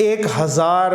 1000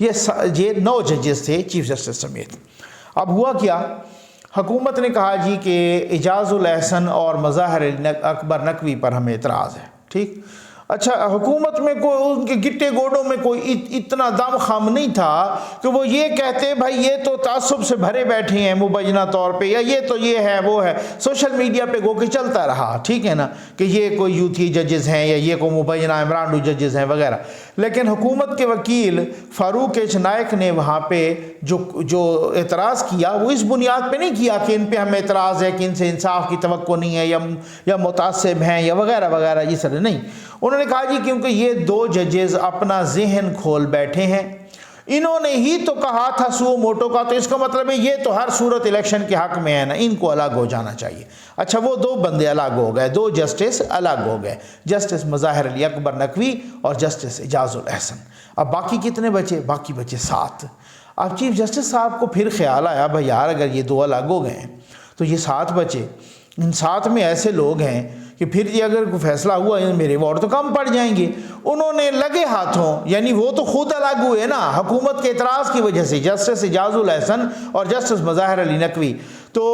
یہ 9 ججز تھے چیف جسٹس سمیت۔ اب ہوا کیا، حکومت نے کہا جی کہ اعجاز الاحسن اور مظاہر اکبر نقوی پر ہمیں اعتراض ہے، ٹھیک۔ اچھا، حکومت میں کوئی ان کے گٹے گوڑوں میں کوئی اتنا دم خم نہیں تھا کہ وہ یہ کہتے بھائی یہ تو تعصب سے بھرے بیٹھے ہیں مبینہ طور پہ، یا یہ تو یہ ہے وہ ہے، سوشل میڈیا پہ گو کہ چلتا رہا، ٹھیک ہے نا، کہ یہ کوئی یوتھی ججز ہیں یا یہ کوئی مبینہ عمران ججز ہیں وغیرہ۔ لیکن حکومت کے وکیل فاروق ایچ نائک نے وہاں پہ جو اعتراض کیا وہ اس بنیاد پہ نہیں کیا کہ ان پہ ہمیں اعتراض ہے کہ ان سے انصاف کی توقع نہیں ہے یا متعصب ہیں یا وغیرہ وغیرہ، یہ سر نہیں۔ انہوں نے کہا جی کیونکہ یہ 2 ججز اپنا ذہن کھول بیٹھے ہیں، انہوں نے ہی تو کہا تھا سو موٹو کا، تو اس کا مطلب ہے یہ تو ہر صورت الیکشن کے حق میں ہے نا، ان کو الگ ہو جانا چاہیے۔ اچھا، وہ 2 بندے الگ ہو گئے، 2 جسٹس الگ ہو گئے، جسٹس مظاہر علی اکبر نقوی اور جسٹس اعجاز الاحسن۔ اب باقی کتنے بچے؟ باقی بچے 7۔ اب چیف جسٹس صاحب کو پھر خیال آیا بھائی یار اگر یہ 2 الگ ہو گئے ہیں تو یہ 7 بچے، ان 7 میں ایسے لوگ ہیں کہ پھر یہ اگر کوئی فیصلہ ہوا میرے ووٹ تو کم پڑ جائیں گے۔ انہوں نے لگے ہاتھوں، یعنی وہ تو خود الگ ہوئے نا حکومت کے اعتراض کی وجہ سے، جسٹس اعجاز الاحسن اور جسٹس مظاہر علی نقوی، تو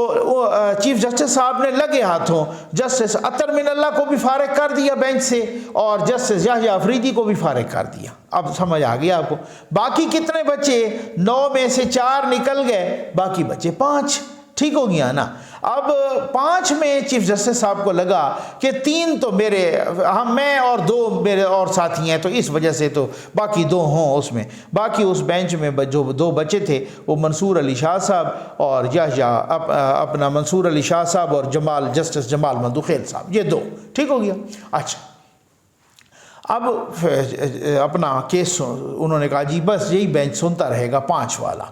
چیف جسٹس صاحب نے لگے ہاتھوں جسٹس اطہر من اللہ کو بھی فارغ کر دیا بینچ سے، اور جسٹس یحییٰ افریدی کو بھی فارغ کر دیا۔ اب سمجھ آ گیا آپ کو؟ باقی کتنے بچے؟ 9 میں سے 4 نکل گئے، باقی بچے 5، ٹھیک ہو گیا نا۔ اب 5 میں چیف جسٹس صاحب کو لگا کہ 3 تو میں اور 2 میرے اور ساتھی ہیں، تو اس وجہ سے تو باقی 2 ہوں اس میں۔ باقی اس بینچ میں جو 2 بچے تھے وہ منصور علی شاہ صاحب اور اپنا منصور علی شاہ صاحب اور جسٹس جمال مندوخیل صاحب، یہ 2، ٹھیک ہو گیا۔ اچھا، اب اپنا کیس انہوں نے کہا جی بس یہی بینچ سنتا رہے گا 5 والا۔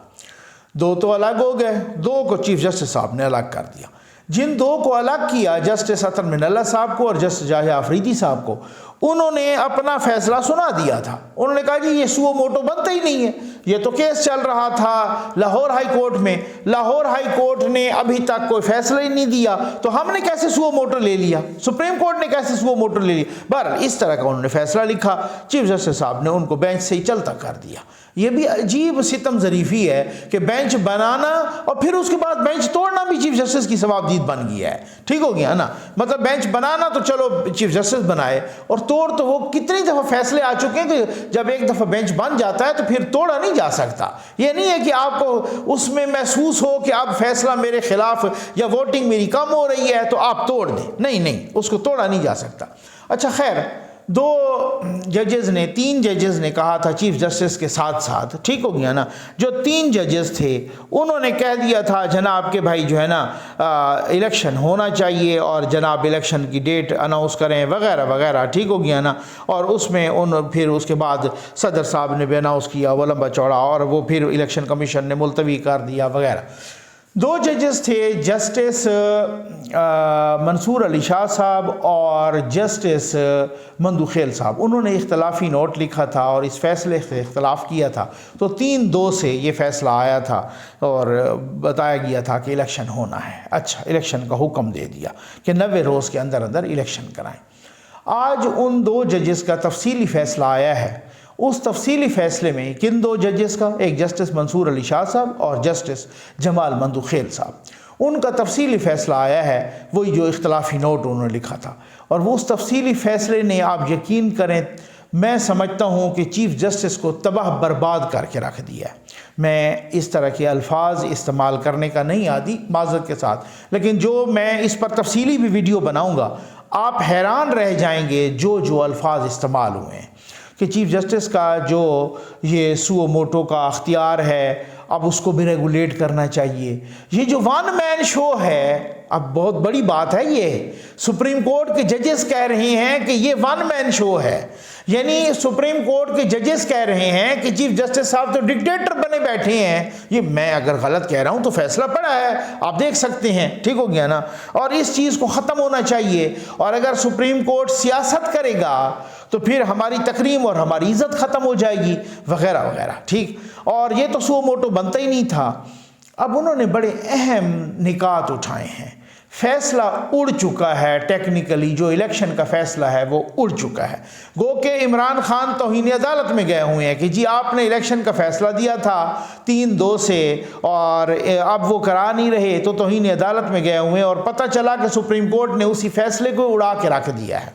2 تو الگ ہو گئے، 2 کو چیف جسٹس صاحب نے الگ کر دیا۔ جن 2 کو الگ کیا، جسٹس اطہر من اللہ صاحب کو اور جسٹس یحییٰ افریدی صاحب کو، انہوں نے اپنا فیصلہ سنا دیا تھا۔ انہوں نے کہا جی یہ سو موٹو بنتا ہی نہیں ہے، یہ تو کیس چل رہا تھا لاہور ہائی کورٹ میں، لاہور ہائی کورٹ نے ابھی تک کوئی فیصلہ ہی نہیں دیا، تو ہم نے کیسے سو موٹو لے لیا، سپریم کورٹ نے کیسے سو موٹو لے لیا۔ بہرحال اس طرح کا انہوں نے فیصلہ لکھا، چیف جسٹس صاحب نے ان کو بینچ سے ہی چلتا کر دیا۔ یہ بھی عجیب ستم ظریفی ہے کہ بینچ بنانا اور پھر اس کے بعد بینچ توڑنا بھی چیف جسٹس کی ثوابدید بن گیا ہے، ٹھیک ہو گیا نا۔ مطلب بینچ بنانا تو چلو چیف جسٹس بنائے، اور توڑ تو وہ کتنی دفعہ فیصلے آ چکے ہیں کہ جب ایک دفعہ بینچ بن جاتا ہے تو پھر توڑا نہیں جا سکتا۔ یہ نہیں ہے کہ آپ کو اس میں محسوس ہو کہ اب فیصلہ میرے خلاف یا ووٹنگ میری کم ہو رہی ہے تو آپ توڑ دیں، نہیں، اس کو توڑا نہیں جا سکتا۔ اچھا خیر، 3 ججز نے کہا تھا چیف جسٹس کے ساتھ، ٹھیک ہو گیا نا۔ جو 3 ججز تھے انہوں نے کہہ دیا تھا جناب کہ بھائی جو ہے نا الیکشن ہونا چاہیے اور جناب الیکشن کی ڈیٹ اناؤنس کریں وغیرہ وغیرہ، ٹھیک ہو گیا نا۔ اور اس میں پھر اس کے بعد صدر صاحب نے بھی اناؤنس کیا وہ لمبا چوڑا، اور وہ پھر الیکشن کمیشن نے ملتوی کر دیا وغیرہ۔ 2 ججز تھے، جسٹس منصور علی شاہ صاحب اور جسٹس مندوخیل صاحب، انہوں نے اختلافی نوٹ لکھا تھا اور اس فیصلے سے اختلاف کیا تھا، تو 3-2 سے یہ فیصلہ آیا تھا اور بتایا گیا تھا کہ الیکشن ہونا ہے۔ اچھا، الیکشن کا حکم دے دیا کہ 90 روز کے اندر الیکشن کرائیں۔ آج ان 2 ججز کا تفصیلی فیصلہ آیا ہے۔ اس تفصیلی فیصلے میں کن 2 ججز کا، ایک جسٹس منصور علی شاہ صاحب اور جسٹس جمال مندوخیل صاحب، ان کا تفصیلی فیصلہ آیا ہے، وہی جو اختلافی نوٹ انہوں نے لکھا تھا۔ اور وہ اس تفصیلی فیصلے نے آپ یقین کریں میں سمجھتا ہوں کہ چیف جسٹس کو تباہ برباد کر کے رکھ دیا ہے۔ میں اس طرح کے الفاظ استعمال کرنے کا نہیں عادی، معذرت کے ساتھ، لیکن جو میں اس پر تفصیلی بھی ویڈیو بناؤں گا، آپ حیران رہ جائیں گے جو الفاظ استعمال ہوئے ہیں کہ چیف جسٹس کا جو یہ سو موٹو کا اختیار ہے اب اس کو بھی ریگولیٹ کرنا چاہیے۔ یہ جو 1 مین شو ہے، اب بہت بڑی بات ہے، یہ سپریم کورٹ کے ججز کہہ رہے ہیں کہ یہ 1 مین شو ہے، یعنی سپریم کورٹ کے ججز کہہ رہے ہیں کہ چیف جسٹس صاحب تو ڈکٹیٹر بنے بیٹھے ہیں۔ یہ میں اگر غلط کہہ رہا ہوں تو فیصلہ پڑا ہے، آپ دیکھ سکتے ہیں، ٹھیک ہو گیا نا۔ اور اس چیز کو ختم ہونا چاہیے، اور اگر سپریم کورٹ سیاست کرے گا تو پھر ہماری تکریم اور ہماری عزت ختم ہو جائے گی وغیرہ وغیرہ، ٹھیک۔ اور یہ تو سو موٹو بنتا ہی نہیں تھا۔ اب انہوں نے بڑے اہم نکات اٹھائے ہیں۔ فیصلہ اڑ چکا ہے، ٹیکنیکلی جو الیکشن کا فیصلہ ہے وہ اڑ چکا ہے۔ گو کہ عمران خان توہین عدالت میں گئے ہوئے ہیں کہ جی آپ نے الیکشن کا فیصلہ دیا تھا 3-2 سے اور اب وہ کرا نہیں رہے، تو توہین عدالت میں گئے ہوئے ہیں، اور پتہ چلا کہ سپریم کورٹ نے اسی فیصلے کو اڑا کے رکھ دیا ہے۔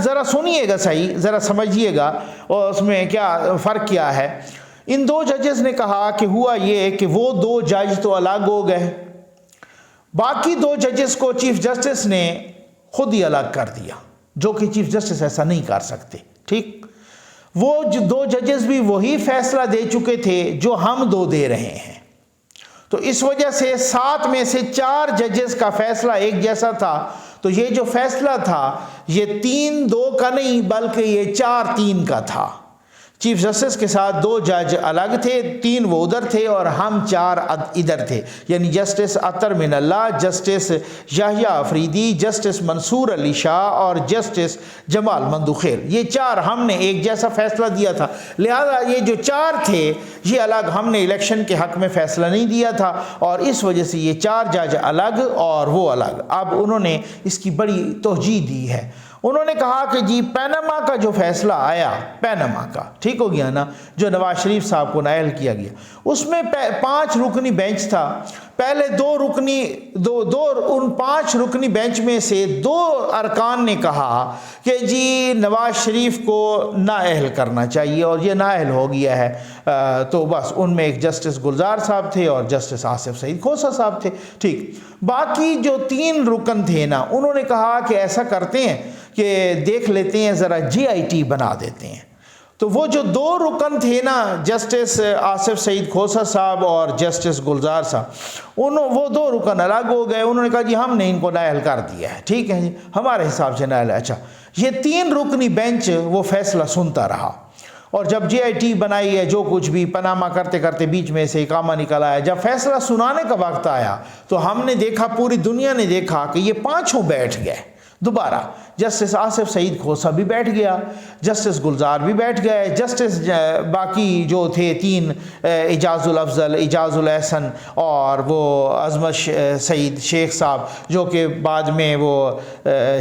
ذرا سنیے گا صحیح، ذرا سمجھیے گا اور اس میں کیا فرق کیا ہے۔ ان 2 ججز نے کہا کہ ہوا یہ کہ وہ 2 جج تو الگ ہو گئے، باقی 2 ججز کو چیف جسٹس نے خود ہی الگ کر دیا، جو کہ چیف جسٹس ایسا نہیں کر سکتے، ٹھیک۔ وہ 2 ججز بھی وہی فیصلہ دے چکے تھے جو ہم 2 دے رہے ہیں، تو اس وجہ سے 7 میں سے 4 ججز کا فیصلہ ایک جیسا تھا، تو یہ جو فیصلہ تھا یہ 3-2 کا نہیں بلکہ یہ 4-3 کا تھا۔ چیف جسٹس کے ساتھ 2 جج الگ تھے، 3 وہ ادھر تھے اور ہم 4 ادھر تھے، یعنی جسٹس اطہر من اللہ، جسٹس یحییٰ آفریدی، جسٹس منصور علی شاہ اور جسٹس جمال مندوخیل، یہ 4 ہم نے ایک جیسا فیصلہ دیا تھا۔ لہذا یہ جو 4 تھے یہ الگ، ہم نے الیکشن کے حق میں فیصلہ نہیں دیا تھا، اور اس وجہ سے یہ 4 جج الگ اور وہ الگ۔ اب انہوں نے اس کی بڑی توجیہ دی ہے، انہوں نے کہا کہ جی پیناما کا جو فیصلہ آیا، پیناما کا، ٹھیک ہو گیا نا، جو نواز شریف صاحب کو نائل کیا گیا، اس میں 5 رکنی بینچ تھا۔ پہلے 2 رکنی ان 5 رکنی بینچ میں سے 2 ارکان نے کہا کہ جی نواز شریف کو نااہل کرنا چاہیے، اور یہ نااہل ہو گیا ہے، تو بس ان میں ایک جسٹس گلزار صاحب تھے اور جسٹس آصف سعید کھوسہ صاحب تھے، ٹھیک۔ باقی جو 3 رکن تھے نا، انہوں نے کہا کہ ایسا کرتے ہیں کہ دیکھ لیتے ہیں، ذرا GIT بنا دیتے ہیں۔ تو وہ جو 2 رکن تھے نا، جسٹس آصف سعید کھوسہ صاحب اور جسٹس گلزار صاحب، وہ 2 رکن الگ ہو گئے، انہوں نے کہا جی ہم نے ان کو نائل کر دیا ہے، ٹھیک ہے جی، ہمارے حساب سے نائل ہے۔ اچھا، یہ 3 رکنی بینچ وہ فیصلہ سنتا رہا، اور جب GIT بنائی ہے، جو کچھ بھی پناما کرتے کرتے بیچ میں سے اقامہ نکل آیا، جب فیصلہ سنانے کا وقت آیا تو ہم نے دیکھا، پوری دنیا نے دیکھا کہ یہ 5 بیٹھ گئے دوبارہ۔ جسٹس آصف سعید کھوسہ بھی بیٹھ گیا، جسٹس گلزار بھی بیٹھ گئے، جسٹس باقی جو تھے 3، اعجاز الافضل، اعجاز الاحسن اور وہ عظمت سعید شیخ صاحب، جو کہ بعد میں وہ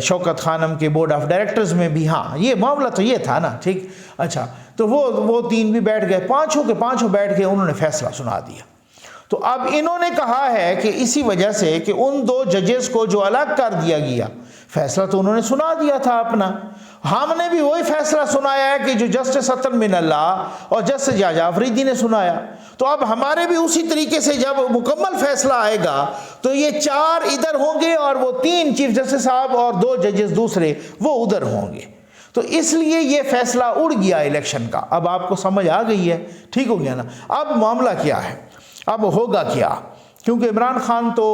شوکت خانم کے بورڈ آف ڈائریکٹرز میں بھی، ہاں یہ معاملہ تو یہ تھا نا، ٹھیک۔ اچھا، تو وہ 3 بھی بیٹھ گئے، 5 کے 5 بیٹھ گئے، انہوں نے فیصلہ سنا دیا۔ تو اب انہوں نے کہا ہے کہ اسی وجہ سے کہ ان 2 ججز کو جو الگ کر دیا گیا، فیصلہ تو انہوں نے سنا دیا تھا اپنا، ہم نے بھی وہی فیصلہ سنایا ہے کہ جو جسٹس اطہر من اللہ اور جسٹس یحییٰ آفریدی نے سنایا، تو اب ہمارے بھی اسی طریقے سے جب مکمل فیصلہ آئے گا تو یہ 4 ادھر ہوں گے اور وہ 3 چیف جسٹس صاحب اور 2 ججز دوسرے وہ ادھر ہوں گے، تو اس لیے یہ فیصلہ اڑ گیا الیکشن کا۔ اب آپ کو سمجھ آ گئی ہے، ٹھیک ہو گیا نا۔ اب معاملہ کیا ہے، اب ہوگا کیا، کیونکہ عمران خان تو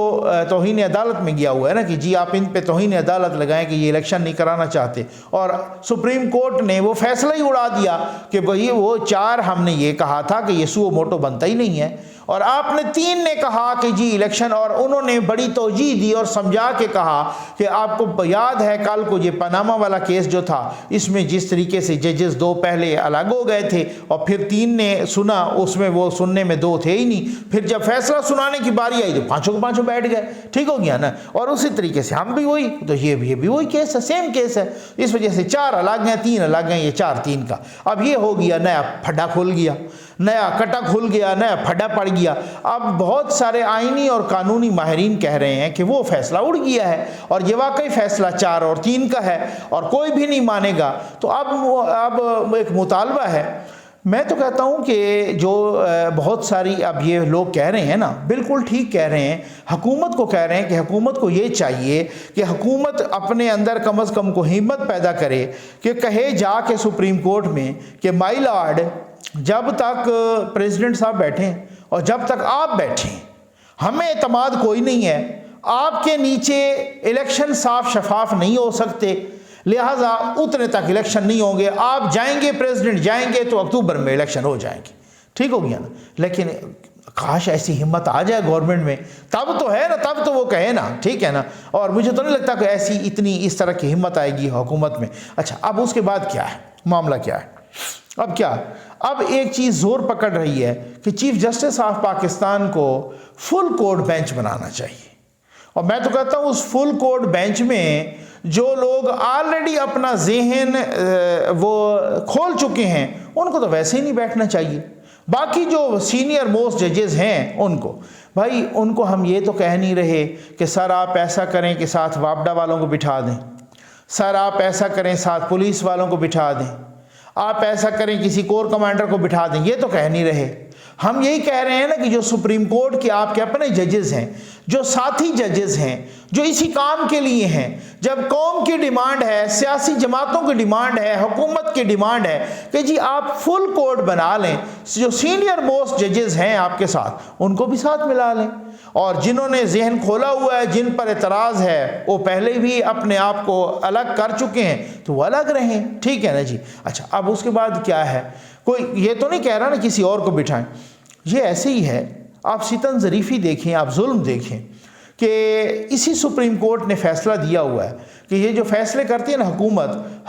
توہین عدالت میں گیا ہوا ہے نا کہ جی آپ ان پہ توہین عدالت لگائیں کہ یہ الیکشن نہیں کرانا چاہتے، اور سپریم کورٹ نے وہ فیصلہ ہی اڑا دیا کہ بھئی وہ 4 ہم نے یہ کہا تھا کہ یہ سو موٹو بنتا ہی نہیں ہے، اور آپ نے 3 نے کہا کہ جی الیکشن، اور انہوں نے بڑی توجیہ دی اور سمجھا کے کہا کہ آپ کو یاد ہے کل کو یہ پاناما والا کیس جو تھا، اس میں جس طریقے سے ججز 2 پہلے الگ ہو گئے تھے اور پھر 3 نے سنا، اس میں وہ سننے میں 2 تھے ہی نہیں، پھر جب فیصلہ سنانے کی باری آئی تو 5 کے 5 بیٹھ گئے، ٹھیک ہو گیا نا۔ اور اسی طریقے سے ہم بھی وہی، تو یہ بھی وہی کیس ہے، سیم کیس ہے، اس وجہ سے 4 الگ ہیں، 3 الگ ہیں، یہ 4-3 کا۔ اب یہ ہو گیا، نیا پھڈا کھل گیا، نیا کٹا کھل گیا، نیا پھڈا پڑ گیا۔ اب بہت سارے آئینی اور قانونی ماہرین کہہ رہے ہیں کہ وہ فیصلہ اڑ گیا ہے، اور یہ واقعی فیصلہ 4 اور 3 کا ہے، اور کوئی بھی نہیں مانے گا۔ تو اب ایک مطالبہ ہے، میں تو کہتا ہوں کہ جو بہت ساری اب یہ لوگ کہہ رہے ہیں نا، بالکل ٹھیک کہہ رہے ہیں، حکومت کو کہہ رہے ہیں کہ حکومت کو یہ چاہیے کہ حکومت اپنے اندر کم از کم کو ہمت پیدا کرے کہ کہے جا کے سپریم کورٹ میں کہ مائی لارڈ، جب تک پریزیڈنٹ صاحب بیٹھیں اور جب تک آپ بیٹھیں ہمیں اعتماد کوئی نہیں ہے، آپ کے نیچے الیکشن صاف شفاف نہیں ہو سکتے، لہٰذا اتنے تک الیکشن نہیں ہوں گے، آپ جائیں گے، پریزیڈنٹ جائیں گے تو اکتوبر میں الیکشن ہو جائیں گے، ٹھیک ہو گیا نا۔ لیکن کاش ایسی ہمت آ جائے گورنمنٹ میں، تب تو ہے نا، تب تو وہ کہے نا، ٹھیک ہے نا، اور مجھے تو نہیں لگتا کہ ایسی اتنی اس طرح کی ہمت آئے گی حکومت میں۔ اچھا، اب اس کے بعد کیا ہے، معاملہ کیا ہے، اب کیا، اب ایک چیز زور پکڑ رہی ہے کہ چیف جسٹس آف پاکستان کو فل کورٹ بینچ بنانا چاہیے، اور میں تو کہتا ہوں اس فل کوڈ بینچ میں جو لوگ آلریڈی اپنا ذہن وہ کھول چکے ہیں ان کو تو ویسے ہی نہیں بیٹھنا چاہیے. باقی جو سینئر موسٹ ججز ہیں ان کو بھائی ان کو ہم یہ تو کہہ نہیں رہے کہ سر آپ ایسا کریں کہ ساتھ واپڈا والوں کو بٹھا دیں, سر آپ ایسا کریں ساتھ پولیس والوں کو بٹھا دیں, آپ ایسا کریں کسی کور کمانڈر کو بٹھا دیں, یہ تو کہہ نہیں رہے. ہم یہی کہہ رہے ہیں نا کہ جو سپریم کورٹ کے آپ کے اپنے ججز ہیں, جو ساتھی ججز ہیں, جو اسی کام کے لیے ہیں, جب قوم کی ڈیمانڈ ہے, سیاسی جماعتوں کی ڈیمانڈ ہے, حکومت کی ڈیمانڈ ہے کہ جی آپ فل کوڈ بنا لیں, جو سینئر موسٹ ججز ہیں آپ کے ساتھ ان کو بھی ساتھ ملا لیں, اور جنہوں نے ذہن کھولا ہوا ہے, جن پر اعتراض ہے, وہ پہلے بھی اپنے آپ کو الگ کر چکے ہیں تو وہ الگ رہیں. ٹھیک ہے نا جی. اچھا اب اس کے بعد کیا ہے, کوئی یہ تو نہیں کہہ رہا نا کسی اور کو بٹھائیں. یہ ایسے ہی ہے, آپ ستم ظریفی دیکھیں, آپ ظلم دیکھیں کہ اسی سپریم کورٹ نے فیصلہ دیا ہوا ہے کہ یہ جو فیصلے کرتی ہے نا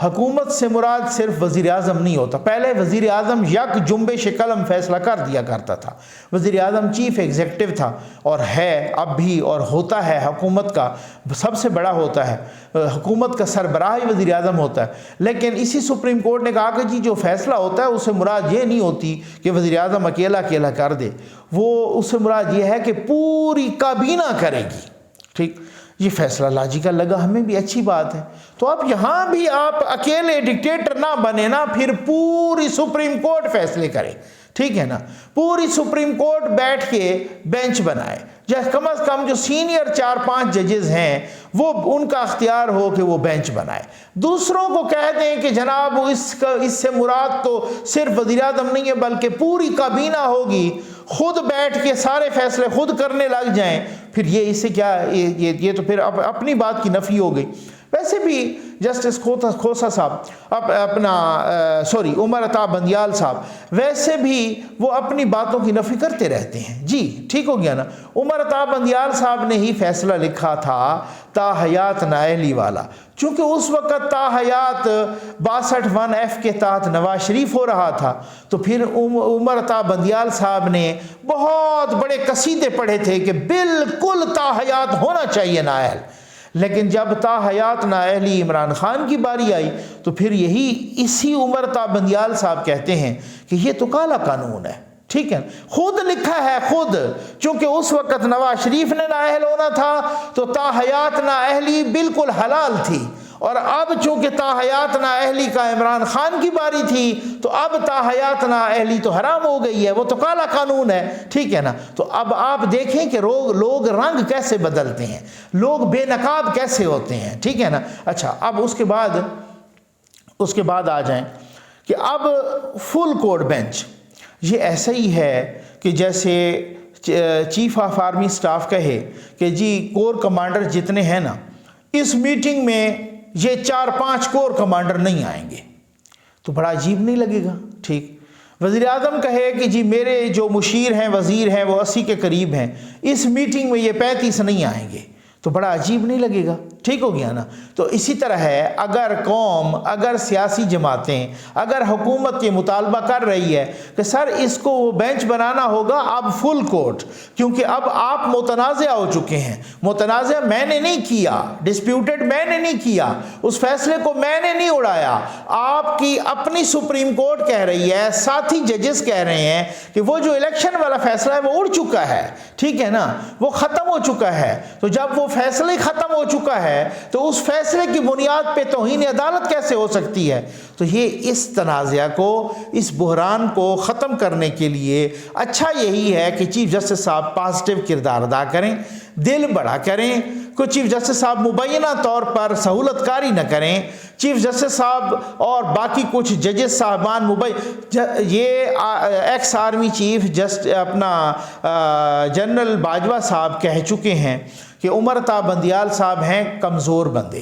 حکومت سے مراد صرف وزیر اعظم نہیں ہوتا. پہلے وزیر اعظم یک جنبش قلم فیصلہ کر دیا کرتا تھا, وزیر اعظم چیف ایگزیکٹو تھا اور ہے اب بھی اور ہوتا ہے, حکومت کا سب سے بڑا ہوتا ہے, حکومت کا سربراہ ہی وزیر اعظم ہوتا ہے. لیکن اسی سپریم کورٹ نے کہا کہ جی جو فیصلہ ہوتا ہے اس سے مراد یہ نہیں ہوتی کہ وزیر اعظم اکیلا کر دے, وہ اس سے مراد یہ ہے کہ پوری کابینہ کرے گی. ٹھیک, یہ فیصلہ لاجیکل لگا ہمیں بھی, اچھی بات ہے. تو اب یہاں بھی آپ اکیلے ڈکٹیٹر نہ بنے نا, پھر پوری سپریم کورٹ فیصلے کرے. ٹھیک ہے نا, پوری سپریم کورٹ بیٹھ کے بینچ بنائے, کم از کم جو سینئر 4-5 ججز ہیں وہ ان کا اختیار ہو کہ وہ بینچ بنائے. دوسروں کو کہہ دیں کہ جناب اس سے مراد تو صرف وزیر اعظم نہیں ہے بلکہ پوری کابینہ ہوگی, خود بیٹھ کے سارے فیصلے خود کرنے لگ جائیں, پھر یہ اس سے کیا, یہ تو پھر اپنی بات کی نفی ہو گئی. ویسے بھی جسٹس کھوسا صاحب عمر عطا بندیال صاحب ویسے بھی وہ اپنی باتوں کی نفی کرتے رہتے ہیں. جی ٹھیک ہو گیا نا. عمر عطا بندیال صاحب نے ہی فیصلہ لکھا تھا تا حیات نااہلی والا, چونکہ اس وقت تا حیات 62(1)(f) کے تحت نواز شریف ہو رہا تھا, تو پھر عمر عطا بندیال صاحب نے بہت بڑے قصیدے پڑھے تھے کہ بالکل تا حیات ہونا چاہیے نااہل. لیکن جب تا حیات نااہلی عمران خان کی باری آئی تو پھر اسی عمر عطا بندیال صاحب کہتے ہیں کہ یہ تو کالا قانون ہے. ٹھیک ہے, خود لکھا ہے خود, چونکہ اس وقت نواز شریف نے نااہل ہونا تھا تو تا حیات نااہلی بالکل حلال تھی, اور اب چونکہ تا حیات نااہلی کا عمران خان کی باری تھی تو اب تا حیات نااہلی تو حرام ہو گئی ہے, وہ تو کالا قانون ہے. ٹھیک ہے نا. تو اب آپ دیکھیں کہ لوگ رنگ کیسے بدلتے ہیں, لوگ بے نقاب کیسے ہوتے ہیں. ٹھیک ہے نا. اچھا اب اس کے بعد آ جائیں کہ اب فل کوڈ بینچ یہ ایسا ہی ہے کہ جیسے چیف آف آرمی سٹاف کہے کہ جی کور کمانڈر جتنے ہیں نا اس میٹنگ میں یہ 4-5 کور کمانڈر نہیں آئیں گے, تو بڑا عجیب نہیں لگے گا. ٹھیک, وزیر اعظم کہے کہ جی میرے جو مشیر ہیں وزیر ہیں وہ 80 کے قریب ہیں, اس میٹنگ میں یہ 35 نہیں آئیں گے, تو بڑا عجیب نہیں لگے گا. ٹھیک ہو گیا نا. تو اسی طرح ہے, اگر قوم, اگر سیاسی جماعتیں, اگر حکومت یہ مطالبہ کر رہی ہے کہ سر اس کو وہ بینچ بنانا ہوگا اب فل کورٹ, کیونکہ اب آپ متنازع ہو چکے ہیں, متنازع میں نے نہیں کیا, ڈسپیوٹڈ میں نے نہیں کیا, اس فیصلے کو میں نے نہیں اڑایا, آپ کی اپنی سپریم کورٹ کہہ رہی ہے, ساتھی ججز کہہ رہے ہیں کہ وہ جو الیکشن والا فیصلہ ہے وہ اڑ چکا ہے. ٹھیک ہے نا, وہ ختم ہو چکا ہے. تو جب وہ فیصلہ ختم ہو چکا ہے تو اس فیصلے کی بنیاد پہ توہین عدالت کیسے ہو سکتی ہے؟ تو یہ اس تنازع کو, اس بحران کو ختم کرنے کے لیے اچھا یہی ہے کہ چیف جسٹس صاحب پازیٹیو کردار ادا کریں, دل بڑا کریں. کوئی چیف جسٹس صاحب مبینہ طور پر سہولت کاری نہ کریں. چیف جسٹس صاحب اور باقی کچھ ججز صاحبان یہ x army chief general Bajwa صاحب کہہ چکے ہیں کہ عمر عطا بندیال صاحب ہیں کمزور بندے,